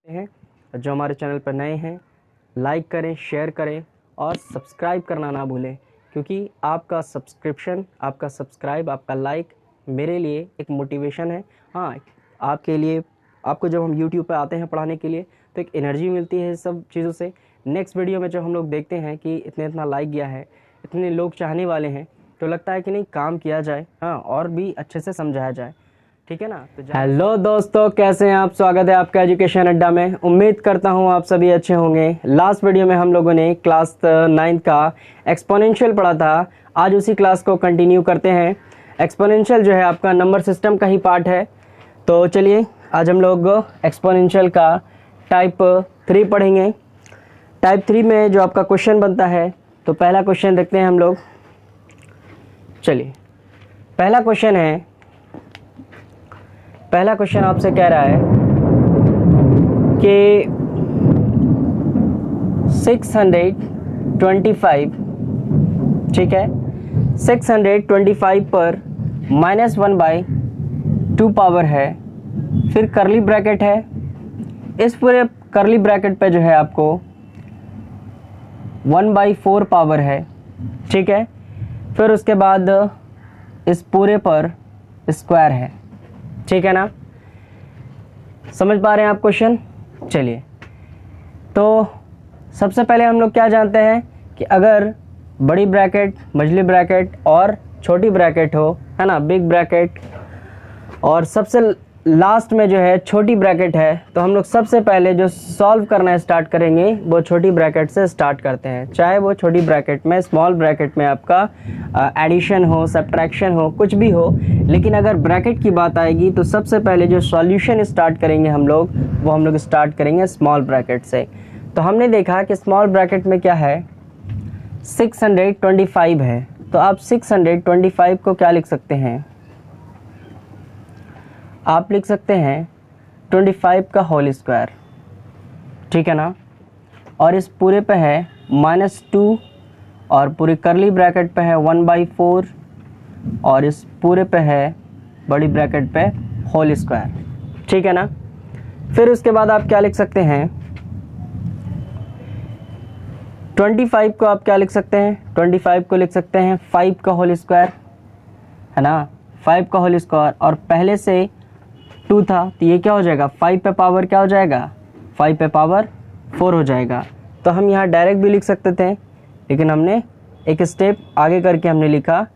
हैं। जो हमारे चैनल पर नए हैं लाइक करें, शेयर करें और सब्सक्राइब करना ना भूलें, क्योंकि आपका सब्सक्रिप्शन, आपका सब्सक्राइब, आपका लाइक मेरे लिए एक मोटिवेशन है। हाँ, आपके लिए, आपको जब हम YouTube पे आते हैं पढ़ाने के लिए तो एक एनर्जी मिलती है इस सब चीज़ों से। नेक्स्ट वीडियो में जब हम लोग देखते हैं कि इतना लाइक गया है, इतने लोग चाहने वाले हैं, तो लगता है कि नहीं, काम किया जाए, हाँ, और भी अच्छे से समझाया जाए। ठीक है ना। तो हेलो दोस्तों, कैसे हैं आप? स्वागत है आपका एजुकेशन अड्डा में। उम्मीद करता हूं आप सभी अच्छे होंगे। लास्ट वीडियो में हम लोगों ने क्लास 9 का एक्सपोनेंशियल पढ़ा था। आज उसी क्लास को कंटिन्यू करते हैं। एक्सपोनेंशियल जो है आपका नंबर सिस्टम का ही पार्ट है। तो चलिए आज हम लोग एक्सपोनेंशियल का टाइप 3 पढ़ेंगे। टाइप 3 में जो आपका क्वेश्चन बनता है, तो पहला क्वेश्चन देखते हैं हम लोग। चलिए, पहला क्वेश्चन आपसे कह रहा है कि 625, ठीक है, 625 पर -1/2 पावर है, फिर करली ब्रैकेट है। इस पूरे करली ब्रैकेट पे जो है आपको 1/4 पावर है, ठीक है। फिर उसके बाद इस पूरे पर स्क्वायर है, ठीक है ना। समझ पा रहे हैं आप क्वेश्चन? चलिए, तो सबसे पहले हम लोग क्या जानते हैं कि अगर बड़ी ब्रैकेट, मझली ब्रैकेट और छोटी ब्रैकेट हो, है ना, बिग ब्रैकेट, और सबसे लास्ट में जो है छोटी ब्रैकेट है, तो हम लोग सबसे पहले जो सॉल्व करना स्टार्ट करेंगे वो छोटी ब्रैकेट से स्टार्ट करते हैं। चाहे वो छोटी ब्रैकेट में, स्मॉल ब्रैकेट में आपका एडिशन हो, सब्ट्रैक्शन हो, कुछ भी हो, लेकिन अगर ब्रैकेट की बात आएगी तो सबसे पहले जो सॉल्यूशन स्टार्ट करेंगे हम लोग, वो हम लोग स्टार्ट करेंगे स्मॉल ब्रैकेट से। तो हमने देखा कि स्मॉल ब्रैकेट में क्या है, 625 है। तो आप 625 को क्या लिख सकते हैं? आप लिख सकते हैं 25 का होल स्क्वायर, ठीक है ना। और इस पूरे पे है -2, और पूरी करली ब्रैकेट पे है 1/4, और इस पूरे पे है बड़ी ब्रैकेट पे होल स्क्वायर, ठीक है ना। फिर उसके बाद आप क्या लिख सकते हैं? 25 को आप क्या लिख सकते हैं? 25 को लिख सकते हैं 5 का होल स्क्वायर, है ना, 5 का होल स्क्वायर। और पहले से 2 था, तो ये क्या हो जाएगा? 5 पे पावर क्या हो जाएगा? 5 पे पावर 4 हो जाएगा। तो हम यहाँ डायरेक्ट भी लिख सकते थे, लेकिन हमने एक स्टेप आगे करके हमने लिखा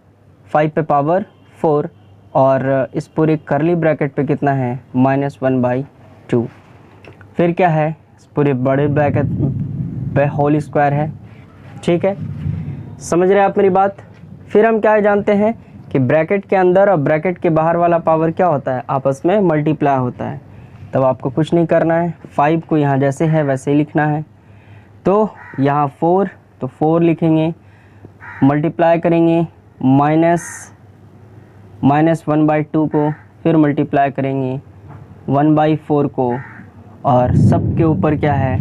5 पे पावर 4, और इस पूरे करली ब्रैकेट पे कितना है? -1/2। फिर क्या है? इस पूरे बड़े ब्रैकेट पे होल स्क्वायर है, ठीक है। समझ रहे हैं आप मेरी बात? फिर हम क्या जानते हैं कि ब्रैकेट के अंदर और ब्रैकेट के बाहर वाला पावर क्या होता है? आपस में मल्टीप्लाई होता है। तब आपको कुछ नहीं करना है, 5 को यहाँ जैसे है वैसे ही लिखना है। तो यहाँ 4, तो 4 लिखेंगे, मल्टीप्लाई करेंगे -1/2 को, फिर मल्टीप्लाई करेंगे 1/4 को, और सब के ऊपर क्या है?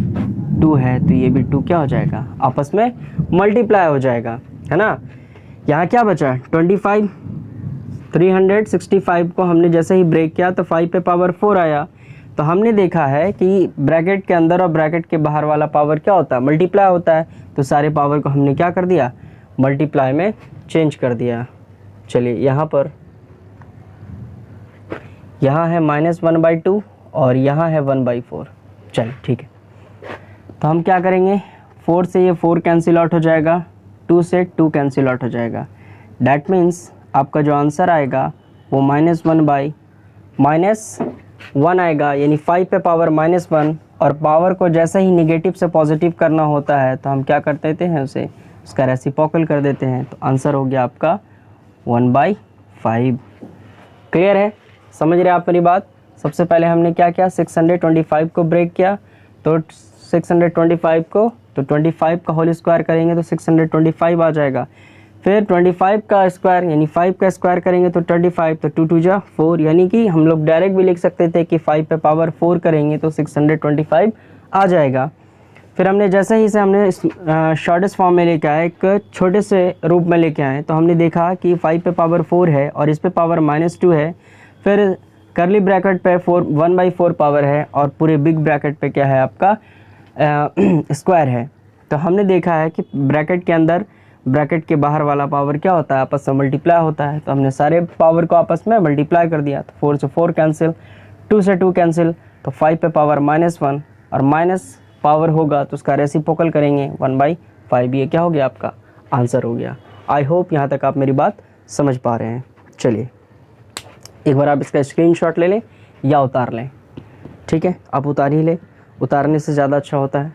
2 है, तो ये भी 2 क्या हो जाएगा? आपस में मल्टीप्लाई हो जाएगा, है ना। यहाँ क्या बचा? 25। 365 को हमने जैसे ही ब्रेक किया तो 5 पे पावर 4 आया। तो हमने देखा है कि ब्रैकेट के अंदर और ब्रैकेट के बाहर वाला पावर क्या होता है? मल्टीप्लाई होता है। तो सारे पावर को हमने क्या कर दिया? मल्टीप्लाई में चेंज कर दिया। चलिए, यहाँ है -1/2 और यहाँ है 1/4। चलिए, ठीक है। तो हम क्या करेंगे? 4 से ये 4 कैंसिल आउट हो जाएगा, 2 से 2 कैंसिल आउट हो जाएगा। डैट मीन्स आपका जो आंसर आएगा वो -1 आएगा, यानी 5 पे पावर -1। और पावर को जैसे ही निगेटिव से पॉजिटिव करना होता है तो हम क्या कर देते हैं? उसका रेसिप्रोकल कर देते हैं। तो आंसर हो गया आपका 1/5। क्लियर है? समझ रहे आप मेरी बात? सबसे पहले हमने क्या किया? 625 को ब्रेक किया, तो 625 को, तो 25 का होल स्क्वायर करेंगे तो 625 आ जाएगा। फिर 25 का स्क्वायर यानी 5 का स्क्वायर करेंगे तो 25, तो 2 2 जा 4, यानी कि हम लोग डायरेक्ट भी लिख सकते थे कि 5 पे पावर 4 करेंगे तो 625 आ जाएगा। फिर हमने जैसे ही से हमने शॉर्टेस्ट फॉर्म में लेके आए, एक छोटे से रूप में लेके आए, तो हमने देखा कि 5 पे पावर 4 है और इस पे पावर -2 है। फिर करली ब्रैकेट पे 1/4 पावर है और पूरे बिग ब्रैकेट पे क्या है आपका स्क्वायर है। तो हमने देखा है कि ब्रैकेट के अंदर ब्रैकेट के बाहर वाला पावर क्या होता है, आपस में मल्टीप्लाई होता है। तो हमने सारे पावर को आपस में मल्टीप्लाई कर दिया। तो 4 से 4 कैंसिल, 2 से 2 कैंसिल, तो 5 पे पावर -1 और माइनस पावर होगा तो उसका रेसिप्रोकल करेंगे 1/5। ये क्या हो गया, आपका आंसर हो गया। आई होप यहाँ तक आप मेरी बात समझ पा रहे हैं। चलिए एक बार आप इसका स्क्रीनशॉट ले लें या उतार लें। ठीक है, आप उतार ही लें, उतारने से ज़्यादा अच्छा होता है।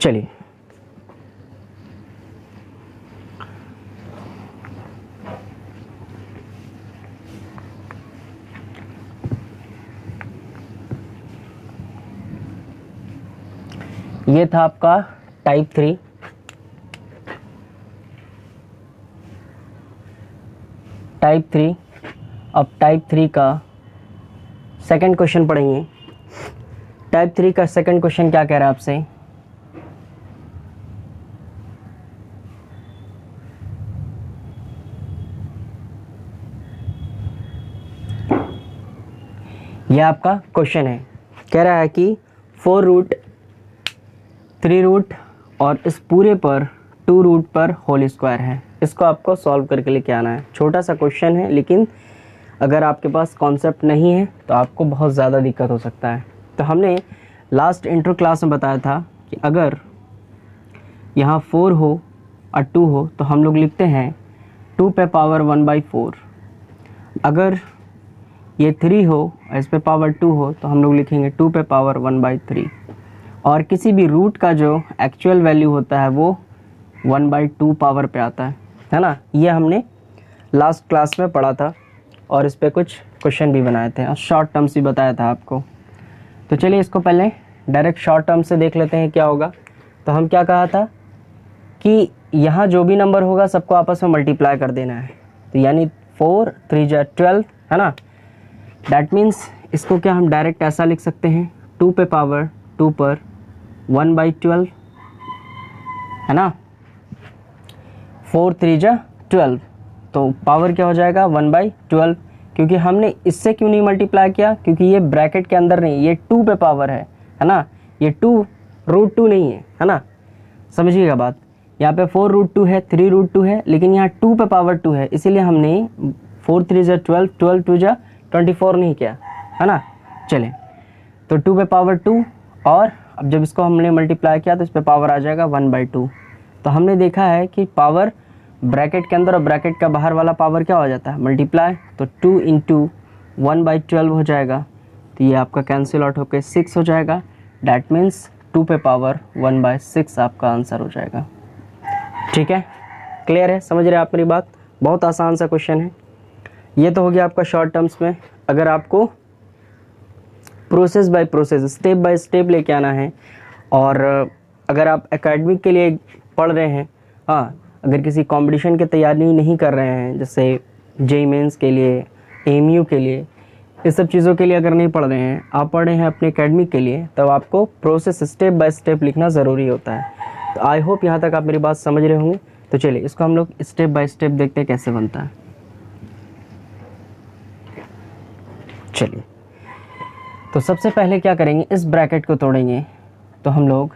चलिए ये था आपका टाइप 3। अब टाइप 3 का सेकंड क्वेश्चन पढ़ेंगे। टाइप 3 का सेकंड क्वेश्चन क्या कह रहा है आपसे, यह आपका क्वेश्चन है। कह रहा है कि 4 रूट 3 रूट और इस पूरे पर 2 रूट पर होल स्क्वायर है। इसको आपको सॉल्व करके लेके आना है। छोटा सा क्वेश्चन है, लेकिन अगर आपके पास कॉन्सेप्ट नहीं है तो आपको बहुत ज़्यादा दिक्कत हो सकता है। तो हमने लास्ट इंट्रो क्लास में बताया था कि अगर यहाँ 4 हो और 2 हो तो हम लोग लिखते हैं 2 पे पावर 1/4। अगर ये 3 हो और इस पे पावर 2 हो तो हम लोग लिखेंगे 2 पे पावर 1/3। और किसी भी रूट का जो एक्चुअल वैल्यू होता है वो 1/2 पावर पे आता है ना। ये हमने लास्ट क्लास में पढ़ा था और इस पे कुछ क्वेश्चन भी बनाए थे और शॉर्ट टर्म्स भी बताया था आपको। तो चलिए इसको पहले डायरेक्ट शॉर्ट टर्म से देख लेते हैं क्या होगा। तो हम क्या कहा था कि यहाँ जो भी नंबर होगा सबको आपस में मल्टीप्लाई कर देना है। तो यानी 4 3 जा 12 है ना। डैट मीन्स इसको क्या हम डायरेक्ट ऐसा लिख सकते हैं 2 पे पावर 2 पर 1/12 है ना। 4 3 जा 12 तो पावर क्या हो जाएगा 1/12। क्योंकि हमने इससे क्यों नहीं मल्टीप्लाई किया, क्योंकि ये ब्रैकेट के अंदर नहीं, ये 2 पे पावर है ना। ये 2 रूट 2 नहीं है ना। समझिएगा बात, यहाँ पे 4 रूट 2 है, 3 रूट 2 है, लेकिन यहाँ 2 पे पावर 2 है, इसीलिए हमने 4 3 जा 12, 12 2 जा 24 नहीं किया है ना। चलें, तो 2 पे पावर 2 और अब जब इसको हमने मल्टीप्लाई किया तो इस पे पावर आ जाएगा 1/2। तो हमने देखा है कि पावर ब्रैकेट के अंदर और ब्रैकेट का बाहर वाला पावर क्या हो जाता है मल्टीप्लाई। तो 2 × 1/12 हो जाएगा। तो ये आपका कैंसिल आउट होकर 6 हो जाएगा। डैट मीन्स 2 पे पावर 1/6 आपका आंसर हो जाएगा। ठीक है, क्लियर है, समझ रहे हैं आप मेरी बात। बहुत आसान सा क्वेश्चन है। ये तो हो गया आपका शॉर्ट टर्म्स में। अगर आपको process by process, step by step लेके आना है और अगर आप एकेडमिक के लिए पढ़ रहे हैं, हाँ, अगर किसी कंपटीशन की तैयारी नहीं कर रहे हैं, जैसे जेईई मेंस के लिए, एएमयू के लिए, इस सब चीज़ों के लिए अगर नहीं पढ़ रहे हैं, आप पढ़ रहे हैं अपने एकेडमिक के लिए, तब आपको प्रोसेस स्टेप बाय स्टेप लिखना ज़रूरी होता है। तो आई होप यहाँ तक आप मेरी बात समझ रहे होंगे। तो चलिए इसको हम लोग स्टेप बाय स्टेप देखते हैं कैसे बनता है। चलिए, तो सबसे पहले क्या करेंगे, इस ब्रैकेट को तोड़ेंगे। तो हम लोग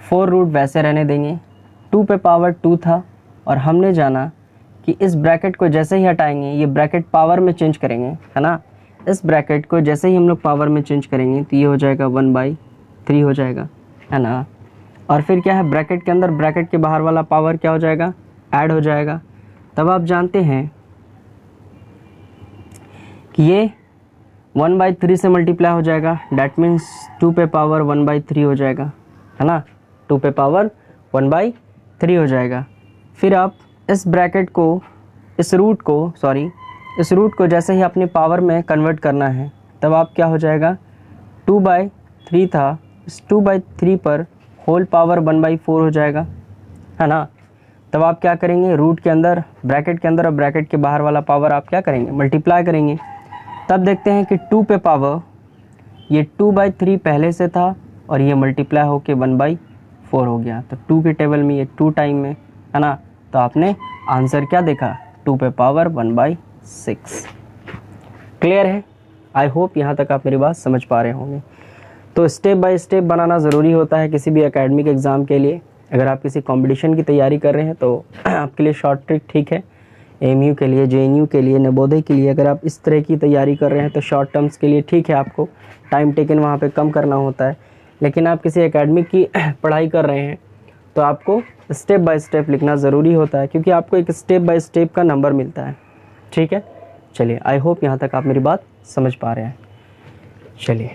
4 रूट वैसे रहने देंगे। 2 पे पावर 2 था और हमने जाना कि इस ब्रैकेट को जैसे ही हटाएंगे ये ब्रैकेट पावर में चेंज करेंगे, है ना। इस ब्रैकेट को जैसे ही हम लोग पावर में चेंज करेंगे तो ये हो जाएगा 1/3 हो जाएगा, है ना। और फिर क्या है, ब्रैकेट के अंदर ब्रैकेट के बाहर वाला पावर क्या हो जाएगा, ऐड हो जाएगा। तब आप जानते हैं कि ये 1/3 से मल्टीप्लाई हो जाएगा। डैट मीन्स 2 पे पावर 1/3 हो जाएगा, है ना। 2 पे पावर 1/3 हो जाएगा। फिर आप इस ब्रैकेट को, इस रूट को जैसे ही अपनी पावर में कन्वर्ट करना है, तब आप क्या हो जाएगा, 2/3 था, इस 2/3 पर होल पावर 1/4 हो जाएगा, है ना। तब आप क्या करेंगे, रूट के अंदर, ब्रैकेट के अंदर और ब्रैकेट के बाहर वाला पावर आप क्या करेंगे, मल्टीप्लाई करेंगे। तब देखते हैं कि 2 पे पावर, ये 2/3 पहले से था और ये मल्टीप्लाई होके 1/4 हो गया। तो 2 के टेबल में ये 2 टाइम में है ना, तो आपने आंसर क्या देखा, 2 पे पावर 1/6। क्लियर है? आई होप यहाँ तक आप मेरी बात समझ पा रहे होंगे। तो स्टेप बाय स्टेप बनाना ज़रूरी होता है किसी भी एकेडमिक एग्ज़ाम के लिए। अगर आप किसी कंपटीशन की तैयारी कर रहे हैं तो आपके लिए शॉर्ट ट्रिक ठीक है। एमयू के लिए, जेएनयू के लिए, नवोदय के लिए अगर आप इस तरह की तैयारी कर रहे हैं तो शॉर्ट टर्म्स के लिए ठीक है, आपको टाइम टेकन वहाँ पे कम करना होता है। लेकिन आप किसी एकेडमिक की पढ़ाई कर रहे हैं तो आपको स्टेप बाय स्टेप लिखना ज़रूरी होता है, क्योंकि आपको एक स्टेप बाय स्टेप का नंबर मिलता है। ठीक है, चलिए आई होप यहाँ तक आप मेरी बात समझ पा रहे हैं। चलिए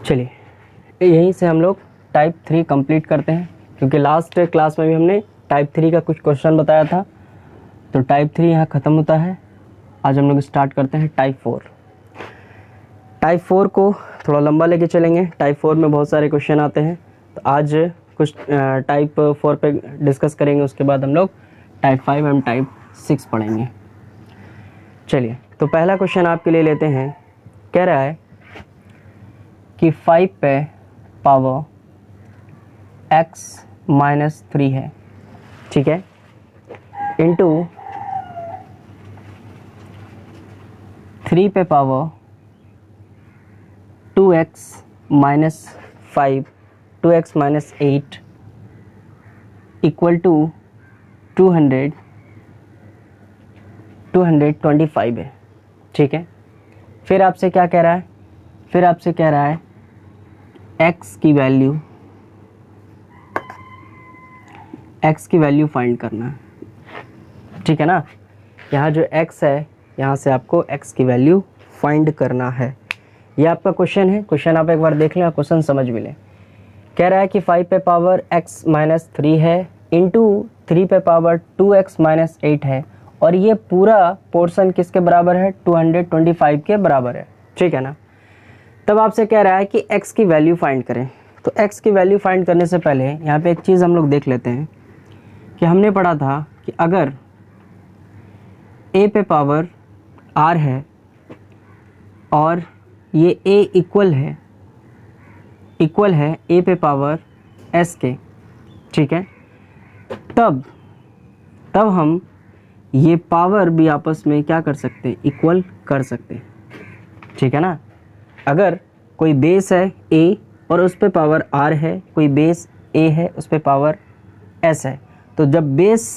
चलिए यहीं से हम लोग टाइप 3 कंप्लीट करते हैं, क्योंकि लास्ट क्लास में भी हमने टाइप 3 का कुछ क्वेश्चन बताया था। तो टाइप 3 यहाँ ख़त्म होता है। आज हम लोग स्टार्ट करते हैं टाइप 4। टाइप 4 को थोड़ा लंबा लेके चलेंगे। टाइप 4 में बहुत सारे क्वेश्चन आते हैं, तो आज कुछ टाइप 4 पे डिस्कस करेंगे। उसके बाद हम लोग टाइप 5 एंड टाइप 6 पढ़ेंगे। चलिए, तो पहला क्वेश्चन आपके लिए लेते हैं। कह रहा है कि 5 पे पावर x-3 है, ठीक है, इंटू 3 पे power 2x-5 2x-8 equal to 225 है। ठीक है, फिर आपसे क्या कह रहा है, फिर आपसे कह रहा है x की वैल्यू फाइंड करना है। ठीक है ना, यहाँ जो x है यहाँ से आपको x की वैल्यू फाइंड करना है। ये आपका क्वेश्चन है। क्वेश्चन आप एक बार देख लें, क्वेश्चन समझ भी लें। कह रहा है कि 5 पे पावर x-3 है इंटू 3 पे पावर 2x-8 है, और ये पूरा पोर्शन किसके बराबर है, 225 के बराबर है। ठीक है ना, तब आपसे कह रहा है कि x की वैल्यू फाइंड करें। तो x की वैल्यू फाइंड करने से पहले यहाँ पे एक चीज़ हम लोग देख लेते हैं कि हमने पढ़ा था कि अगर a पे पावर r है और ये a इक्वल है a पे पावर s के, ठीक है, तब हम ये पावर भी आपस में क्या कर सकते हैं, इक्वल कर सकते हैं। ठीक है ना, अगर कोई बेस है a और उस पे पावर r है, कोई बेस a है उस पे पावर s है, तो जब बेस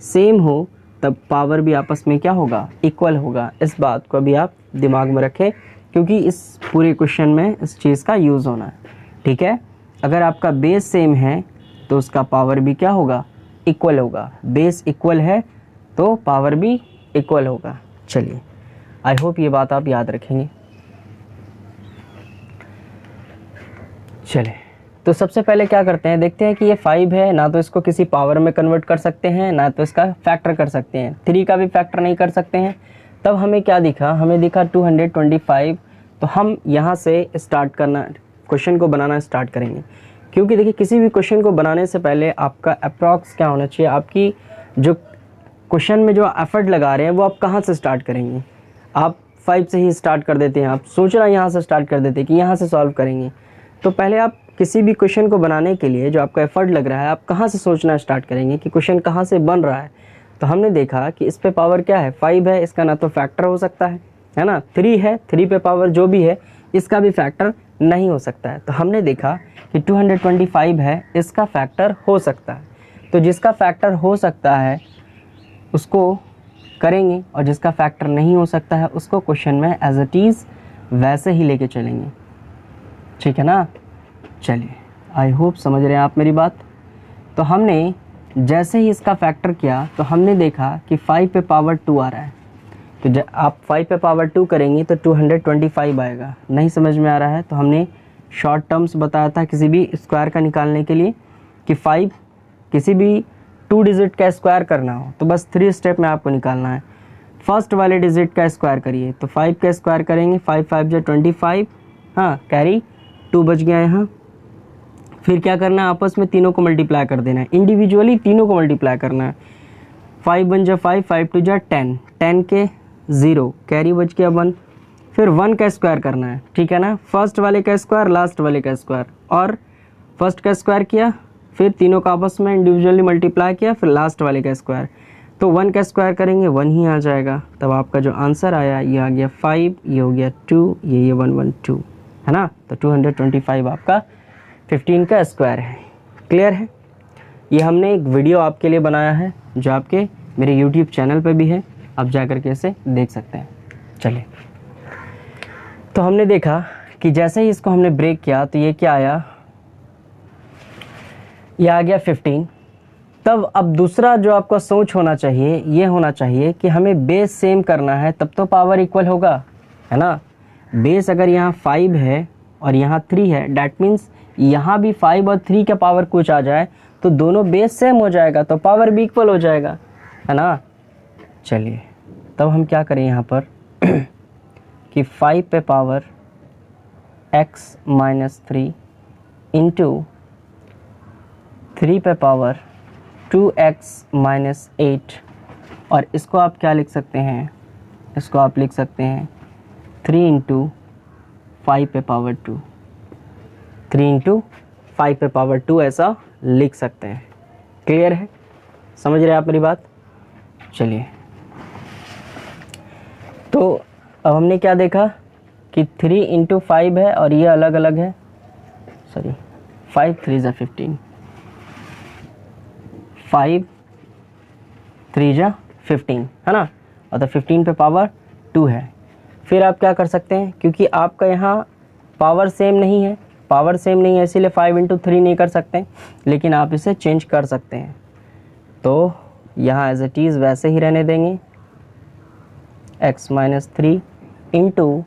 सेम हो तब पावर भी आपस में क्या होगा, इक्वल होगा। इस बात को भी आप दिमाग में रखें, क्योंकि इस पूरे क्वेश्चन में इस चीज़ का यूज़ होना है। ठीक है, अगर आपका बेस सेम है तो उसका पावर भी क्या होगा, इक्वल होगा। बेस इक्वल है तो पावर भी इक्वल होगा। चलिए, आई होप ये बात आप याद रखेंगे। चलिए, तो सबसे पहले क्या करते हैं, देखते हैं कि ये 5 है, ना तो इसको किसी पावर में कन्वर्ट कर सकते हैं, ना तो इसका फैक्टर कर सकते हैं। 3 का भी फैक्टर नहीं कर सकते हैं। तब हमें क्या दिखा, हमें दिखा 225। तो हम यहाँ से स्टार्ट करना, क्वेश्चन को बनाना स्टार्ट करेंगे। क्योंकि देखिए, किसी भी क्वेश्चन को बनाने से पहले आपका अप्रॉक्स क्या होना चाहिए, आपकी जो क्वेश्चन में जो एफर्ट लगा रहे हैं वो आप कहाँ से स्टार्ट करेंगे। आप 5 से ही स्टार्ट कर देते हैं, आप सोचना यहाँ से स्टार्ट कर देते हैं कि यहाँ से सॉल्व करेंगे। तो पहले आप किसी भी क्वेश्चन को बनाने के लिए जो आपका एफर्ट लग रहा है, आप कहाँ से सोचना स्टार्ट करेंगे कि क्वेश्चन कहाँ से बन रहा है। तो हमने देखा कि इस पे पावर क्या है, 5 है, इसका ना तो फैक्टर हो सकता है ना, 3 है, 3 पे पावर जो भी है इसका भी फैक्टर नहीं हो सकता है। तो हमने देखा कि 225 है, इसका फैक्टर हो सकता है। तो जिसका फैक्टर हो सकता है उसको करेंगे, और जिसका फैक्टर नहीं हो सकता है उसको क्वेश्चन में एज इट इज़ वैसे ही लेके चलेंगे। ठीक है ना, चलिए, आई होप समझ रहे हैं आप मेरी बात। तो हमने जैसे ही इसका फैक्टर किया तो हमने देखा कि 5 पे पावर 2 आ रहा है। तो जब आप 5 पे पावर 2 करेंगे तो 225 आएगा। नहीं समझ में आ रहा है तो हमने शॉर्ट टर्म्स बताया था किसी भी स्क्वायर का निकालने के लिए कि 5 किसी भी 2 डिजिट का स्क्वायर करना हो तो बस 3 स्टेप में आपको निकालना है। फर्स्ट वाले डिजिट का स्क्वायर करिए, तो 5 का स्क्वायर करेंगे, 5 5 जो 25, हाँ, कैरी 2 बच गया यहाँ, फिर क्या करना है, आपस में तीनों को मल्टीप्लाई कर देना है, इंडिविजुअली तीनों को मल्टीप्लाई करना है। 5 1 जा 5, 5 2 जा 10, 10 के 0, कैरी बच गया 1। फिर 1 का स्क्वायर करना है, ठीक है ना, फर्स्ट वाले का स्क्वायर, लास्ट वाले का स्क्वायर, और फर्स्ट का स्क्वायर किया, फिर तीनों का आपस में इंडिविजुअली मल्टीप्लाई किया, फिर लास्ट वाले का स्क्वायर। तो 1 का स्क्वायर करेंगे 1 ही आ जाएगा। तब आपका जो आंसर आया ये आ गया 5, ये हो गया 2, ये 112 है ना। तो 225 आपका 15 का स्क्वायर है। क्लियर है। ये हमने एक वीडियो आपके लिए बनाया है जो आपके मेरे यूट्यूब चैनल पे भी है, आप जा कर के इसे देख सकते हैं। चलिए, तो हमने देखा कि जैसे ही इसको हमने ब्रेक किया तो ये क्या आया, ये आ गया 15। तब अब दूसरा जो आपका सोच होना चाहिए ये होना चाहिए कि हमें बेस सेम करना है, तब तो पावर इक्वल होगा, है ना। बेस अगर यहाँ 5 है और यहाँ 3 है, डैट मीन्स यहाँ भी 5 और 3 का पावर कुछ आ जाए तो दोनों बेस सेम हो जाएगा, तो पावर भी इक्वल हो जाएगा, है ना। चलिए, तब हम क्या करें यहाँ पर कि 5 पे पावर x माइनस 3 इंटू 3 पे पावर 2x माइनस 8, और इसको आप क्या लिख सकते हैं, इसको आप लिख सकते हैं 3 इंटू 5 पे पावर 2, 3 इंटू 5 पे पावर 2 ऐसा लिख सकते हैं। क्लियर है, समझ रहे हैं आप मेरी बात। चलिए, तो अब हमने क्या देखा कि 3 इंटू 5 है और ये अलग अलग है, सॉरी 5 3 जा 15, 5 3 जा 15, है ना, और तो 15 पे पावर 2 है। फिर आप क्या कर सकते हैं, क्योंकि आपका यहाँ पावर सेम नहीं है, पावर सेम नहीं है इसीलिए 5 इंटू 3 नहीं कर सकते, लेकिन आप इसे चेंज कर सकते हैं। तो यहाँ एज इट इज़ वैसे ही रहने देंगे, x माइनस 3 इंटू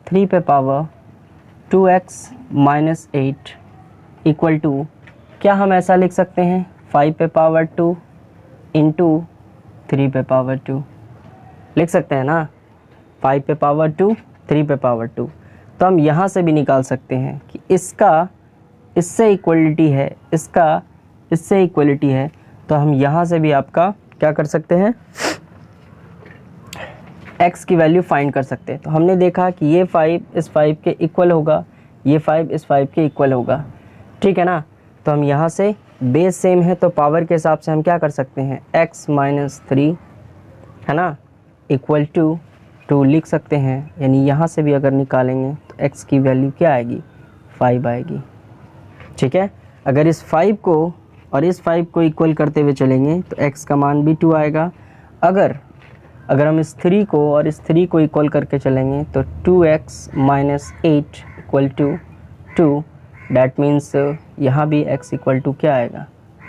3 पे power 2x minus 8 equal to, क्या हम ऐसा लिख सकते हैं 5 पे पावर 2 इंटू 3 पे पावर 2 लिख सकते हैं ना, 5 पे पावर 2 3 पे पावर 2। तो हम यहाँ से भी निकाल सकते हैं कि इसका इससे इक्वलिटी है, इसका इससे इक्वलिटी है, तो हम यहाँ से भी आपका क्या कर सकते हैं, x की वैल्यू फाइंड कर सकते हैं। तो हमने देखा कि ये 5 इस 5 के इक्वल होगा, ये 5 इस 5 के इक्वल होगा, ठीक है ना। तो हम यहाँ से बेस सेम है तो पावर के हिसाब से हम क्या कर सकते हैं, x माइनस 3, है ना, इक्वल टू 2 लिख सकते हैं। यानी यहाँ से भी अगर निकालेंगे तो x की वैल्यू क्या आएगी, 5 आएगी, ठीक है। अगर इस 5 को और इस 5 को इक्वल करते हुए चलेंगे तो x का मान भी 2 आएगा। अगर हम इस 3 को और इस 3 को इक्वल करके चलेंगे तो 2x minus 8 equal to 2, that means यहाँ भी x इक्वल टू क्या आएगा,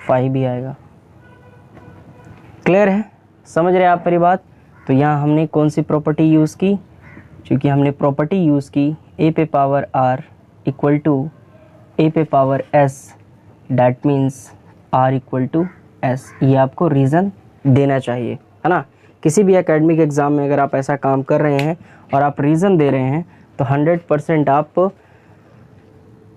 5 भी आएगा। क्लियर है, समझ रहे हैं आप मेरी बात। तो यहाँ हमने कौन सी प्रॉपर्टी यूज़ की, क्योंकि हमने प्रॉपर्टी यूज़ की a पे power r equal to a पे power s, that means r equal to s। ये आपको रीज़न देना चाहिए, है ना। किसी भी एकेडमिक एग्ज़ाम में अगर आप ऐसा काम कर रहे हैं और आप रीज़न दे रहे हैं तो 100% आप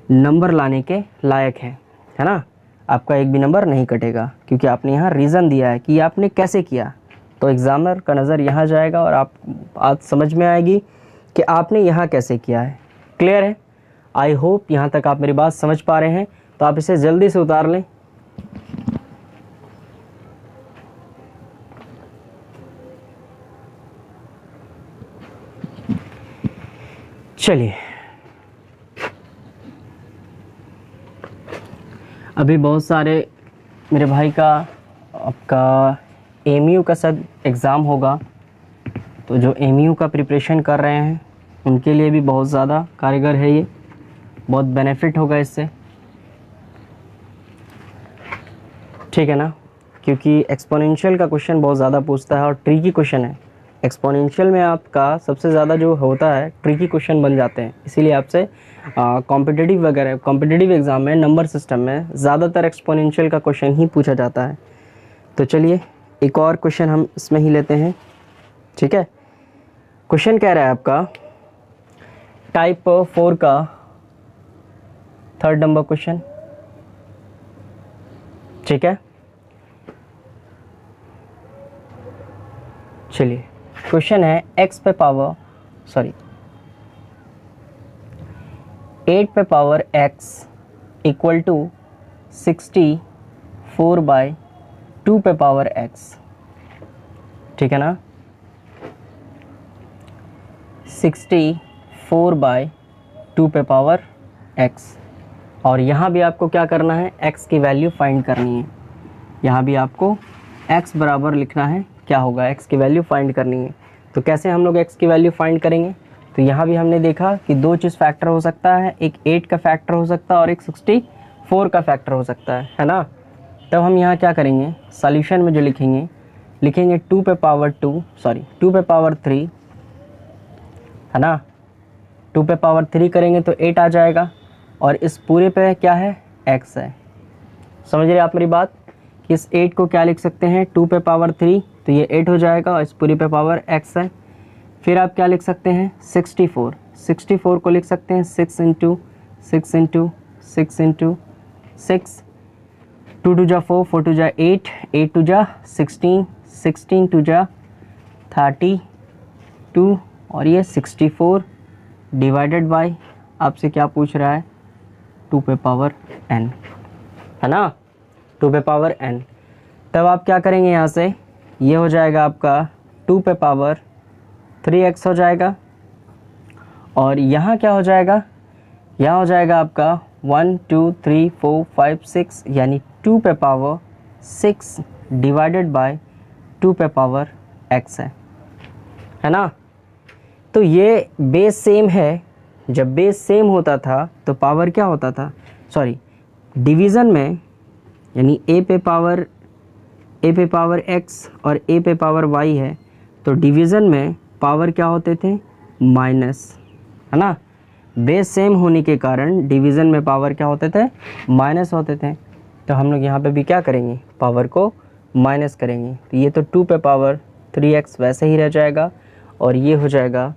नंबर लाने के लायक हैं, है ना। आपका एक भी नंबर नहीं कटेगा क्योंकि आपने यहाँ रीज़न दिया है कि आपने कैसे किया। तो एग्ज़ामिनर का नज़र यहाँ जाएगा और आप बात समझ में आएगी कि आपने यहाँ कैसे किया है। क्लियर है, आई होप यहाँ तक आप मेरी बात समझ पा रहे हैं। तो आप इसे जल्दी से उतार लें। चलिए, अभी बहुत सारे मेरे भाई का आपका एमयू का सब एग्ज़ाम होगा, तो जो एमयू का प्रिपरेशन कर रहे हैं उनके लिए भी बहुत ज़्यादा कारगर है, ये बहुत बेनिफिट होगा इससे, ठीक है ना। क्योंकि एक्सपोनेंशियल का क्वेश्चन बहुत ज़्यादा पूछता है और ट्रिकी क्वेश्चन है। एक्सपोनेंशियल में आपका सबसे ज़्यादा जो होता है ट्रिकी क्वेश्चन बन जाते हैं, इसीलिए आपसे कॉम्पिटिटिव वगैरह कॉम्पिटिटिव एग्ज़ाम में नंबर सिस्टम में ज़्यादातर एक्सपोनेंशियल का क्वेश्चन ही पूछा जाता है। तो चलिए एक और क्वेश्चन हम इसमें ही लेते हैं, ठीक है। क्वेश्चन कह रहा है आपका टाइप 4 का 3rd नंबर क्वेश्चन, ठीक है, चलिए क्वेश्चन है x पे पावर 8 पे पावर x इक्वल टू 64/2 पे पावर x, ठीक है ना, 64/2 पे पावर x। और यहाँ भी आपको क्या करना है, x की वैल्यू फाइंड करनी है। यहाँ भी आपको x बराबर लिखना है, क्या होगा, x की वैल्यू फाइंड करनी है। तो कैसे हम लोग x की वैल्यू फाइंड करेंगे, तो यहाँ भी हमने देखा कि दो चीज़ फैक्टर हो सकता है, एक 8 का फैक्टर हो सकता है और एक 64 का फैक्टर हो सकता है ना। तब हम यहाँ क्या करेंगे, सॉल्यूशन में जो लिखेंगे 2 पे पावर 3, है ना। 2 पे पावर 3 करेंगे तो 8 आ जाएगा, और इस पूरे पे क्या है, x है। समझ रहे आप मेरी बात, कि इस 8 को क्या लिख सकते हैं, 2 पे पावर 3, तो ये 8 हो जाएगा, और इस पूरे पे पावर x है। फिर आप क्या लिख सकते हैं, 64 को लिख सकते हैं 6 इंटू 6 इंटू 6 इंटू 6, 2 2 जा 4, 4 2 जा 8, 8 2 जा 16, 16 2 जा 32, और ये 64 डिवाइडेड बाय, आपसे क्या पूछ रहा है, 2 पे पावर n, है ना, 2 पे पावर n। तब आप क्या करेंगे, यहाँ से ये हो जाएगा आपका 2 पे पावर 3x हो जाएगा, और यहाँ क्या हो जाएगा, यहाँ हो जाएगा आपका 1 2 3 4 5 6, यानी 2 पे पावर 6 डिवाइडेड बाय 2 पे पावर x है ना। तो ये बेस सेम है, जब बेस सेम होता था तो पावर क्या होता था, डिवीज़न में, यानी a पे पावर x और a पे पावर y है, तो डिवीज़न में पावर क्या होते थे, माइनस, है ना। बेस सेम होने के कारण डिवीज़न में पावर क्या होते थे, माइनस होते थे। तो हम लोग यहाँ पे भी क्या करेंगे, पावर को माइनस करेंगे। तो ये तो 2 पे पावर 3x वैसे ही रह जाएगा, और ये हो जाएगा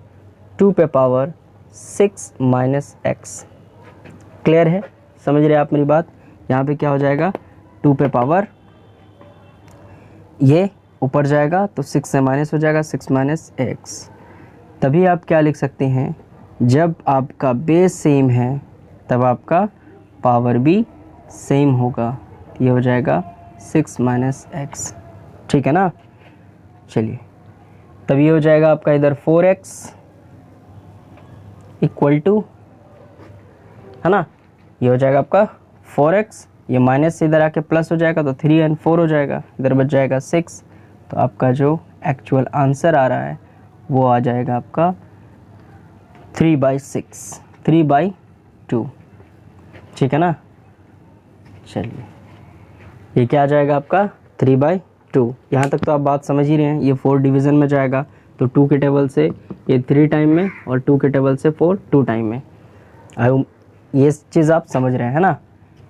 2 पे पावर 6 माइनस x। क्लियर है, समझ रहे आप मेरी बात। यहाँ पे क्या हो जाएगा, 2 पे पावर, ये ऊपर जाएगा तो 6 से माइनस हो जाएगा, 6 माइनस x। तभी आप क्या लिख सकते हैं, जब आपका बेस सेम है तब आपका पावर भी सेम होगा। ये हो जाएगा 6 माइनस x, ठीक है ना। चलिए, तब ये हो जाएगा आपका इधर 4x इक्वल टू, है ना, ये हो जाएगा आपका 4x, ये माइनस से इधर आके प्लस हो जाएगा तो 3 और 4 हो जाएगा, इधर बच जाएगा 6। तो आपका जो एक्चुअल आंसर आ रहा है वो आ जाएगा आपका 3/6, 3/2, ठीक है ना। चलिए, ये क्या आ जाएगा आपका 3/2। यहाँ तक तो आप बात समझ ही रहे हैं। ये 4 डिवीज़न में जाएगा तो 2 के टेबल से ये 3 टाइम में, और 2 के टेबल से 4 2 टाइम में। ये चीज़ आप समझ रहे हैं ना।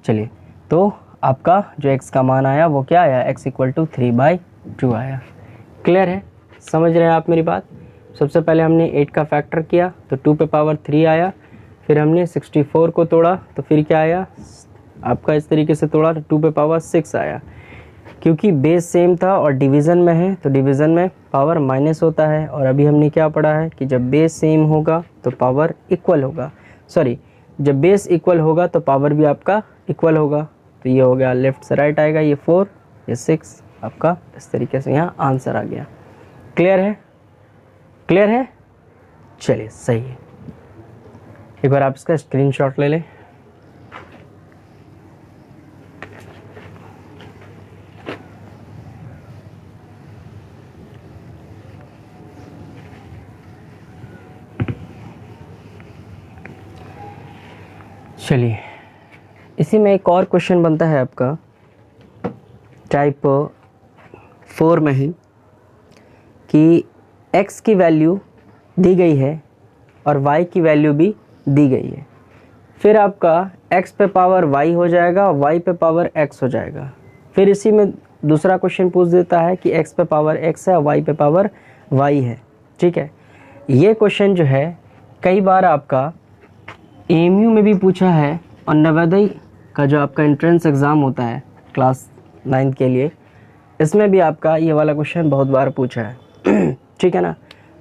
चलिए, तो आपका जो x का मान आया वो क्या आया, x इक्वल टू 3/2 आया। क्लियर है, समझ रहे हैं आप मेरी बात। सबसे पहले हमने 8 का फैक्टर किया तो 2 पे पावर 3 आया, फिर हमने 64 को तोड़ा तो फिर क्या आया आपका, इस तरीके से तोड़ा तो 2 पे पावर 6 आया। क्योंकि बेस सेम था और डिवीज़न में है तो डिवीज़न में पावर माइनस होता है। और अभी हमने क्या पढ़ा है कि जब बेस सेम होगा तो पावर इक्वल होगा, जब बेस इक्वल होगा तो पावर भी आपका इक्वल होगा। तो ये हो गया, लेफ्ट से राइट आएगा, ये 4 ये 6, आपका इस तरीके से यहाँ आंसर आ गया। क्लियर है, क्लियर है। चलिए, सही है। एक बार आप इसका स्क्रीनशॉट ले लें। चलिए, इसी में एक और क्वेश्चन बनता है आपका टाइप 4 में ही, कि x की वैल्यू दी गई है और y की वैल्यू भी दी गई है। फिर आपका x पे पावर y हो जाएगा और y पे पावर x हो जाएगा। फिर इसी में दूसरा क्वेश्चन पूछ देता है कि x पे पावर x है और y पे पावर y है। ठीक है, ये क्वेश्चन जो है कई बार आपका AMU में भी पूछा है, और नवोदय का जो आपका एंट्रेंस एग्ज़ाम होता है क्लास 9th के लिए, इसमें भी आपका ये वाला क्वेश्चन बहुत बार पूछा है ठीक है ना।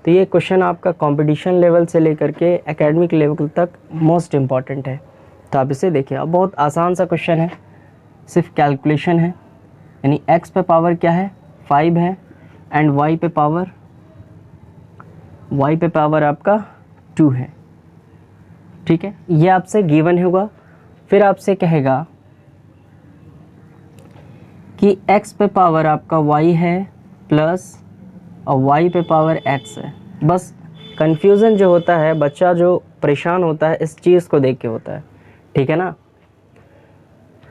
तो ये क्वेश्चन आपका कंपटीशन लेवल से लेकर के एकेडमिक लेवल तक मोस्ट इम्पॉर्टेंट है। तो आप इसे देखिए, अब बहुत आसान सा क्वेश्चन है, सिर्फ कैलकुलेशन है, यानी x पे पावर क्या है 5 है एंड y पे पावर आपका 2 है, ठीक है। ये आपसे गिवन होगा, फिर आपसे कहेगा कि x पे पावर आपका y है प्लस और y पे पावर x है। बस कंफ्यूजन जो होता है, बच्चा जो परेशान होता है इस चीज़ को देख के होता है, ठीक है ना।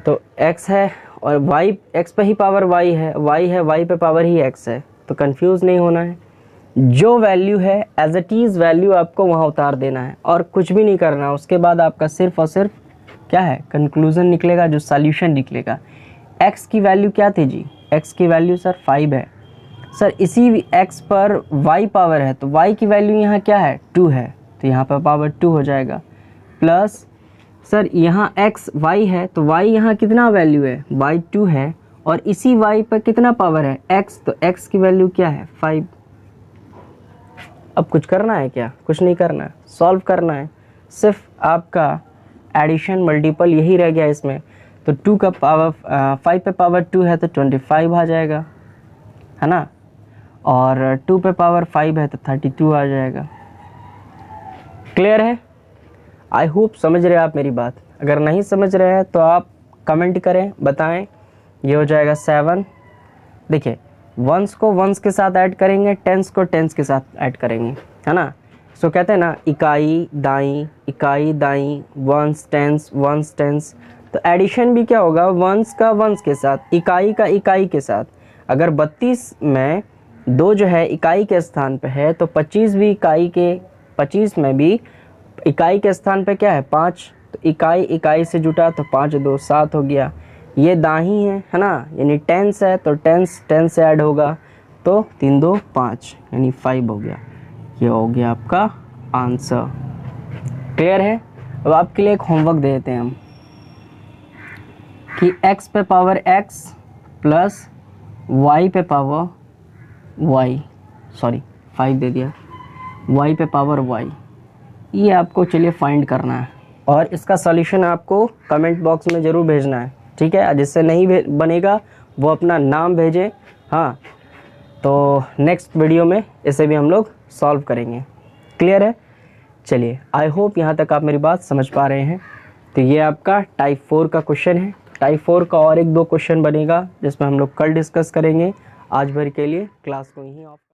तो x है और y, x पे ही पावर y है, y पे पावर ही x है, तो कंफ्यूज नहीं होना है। जो वैल्यू है एज इट इज़ वैल्यू आपको वहाँ उतार देना है और कुछ भी नहीं करना है। उसके बाद आपका सिर्फ और सिर्फ क्या है, कंक्लूज़न निकलेगा, जो सॉल्यूशन निकलेगा। x की वैल्यू क्या थी जी, x की वैल्यू सर 5 है। सर इसी x पर y पावर है, तो y की वैल्यू यहाँ क्या है 2 है, तो यहाँ पर पावर 2 हो जाएगा। प्लस सर यहाँ x y है, तो y यहाँ कितना वैल्यू है y 2 है, और इसी y पर कितना पावर है x, तो x की वैल्यू क्या है 5। अब कुछ करना है क्या, कुछ नहीं करना है, सॉल्व करना है, सिर्फ आपका एडिशन मल्टीपल यही रह गया इसमें। तो 2 का पावर 5 पे पावर 2 है तो 25 आ जाएगा, है ना, और 2 पे पावर 5 है तो 32 आ जाएगा। क्लियर है? आई होप समझ रहे हैं आप मेरी बात। अगर नहीं समझ रहे हैं तो आप कमेंट करें, बताएं। ये हो जाएगा 7। देखिए, वंस को वंस के साथ ऐड करेंगे, टेंस को टेंस के साथ ऐड करेंगे, है ना। सो कहते हैं ना इकाई दाई, वंस टेंस। तो एडिशन भी क्या होगा, वंस का वंस के साथ, इकाई का इकाई के साथ। अगर 32 में 2 जो है इकाई के स्थान पे है, तो 25 भी इकाई के, 25 में भी इकाई के स्थान पे क्या है 5, तो इकाई से जुटा तो 5 2 7 हो गया। ये दाही है ना, यानी टेंस है, तो टेंस से ऐड होगा, तो 3 2 5 यानी 5 हो गया। ये हो गया आपका आंसर। क्लियर है? अब आपके लिए एक होमवर्क दे देते हैं हम कि x पे पावर x प्लस y पे पावर y, सॉरी 5 दे दिया, y पे पावर y, ये आपको चलिए फाइंड करना है और इसका सॉल्यूशन आपको कमेंट बॉक्स में ज़रूर भेजना है, ठीक है। जिससे नहीं बनेगा वो अपना नाम भेजे, हाँ। तो नेक्स्ट वीडियो में इसे भी हम लोग सॉल्व करेंगे। क्लियर है? चलिए, आई होप यहाँ तक आप मेरी बात समझ पा रहे हैं। तो ये आपका टाइप 4 का क्वेश्चन है। टाइप 4 का और 1-2 क्वेश्चन बनेगा जिसमें हम लोग कल डिस्कस करेंगे। आज भर के लिए क्लास को यहीं ऑफ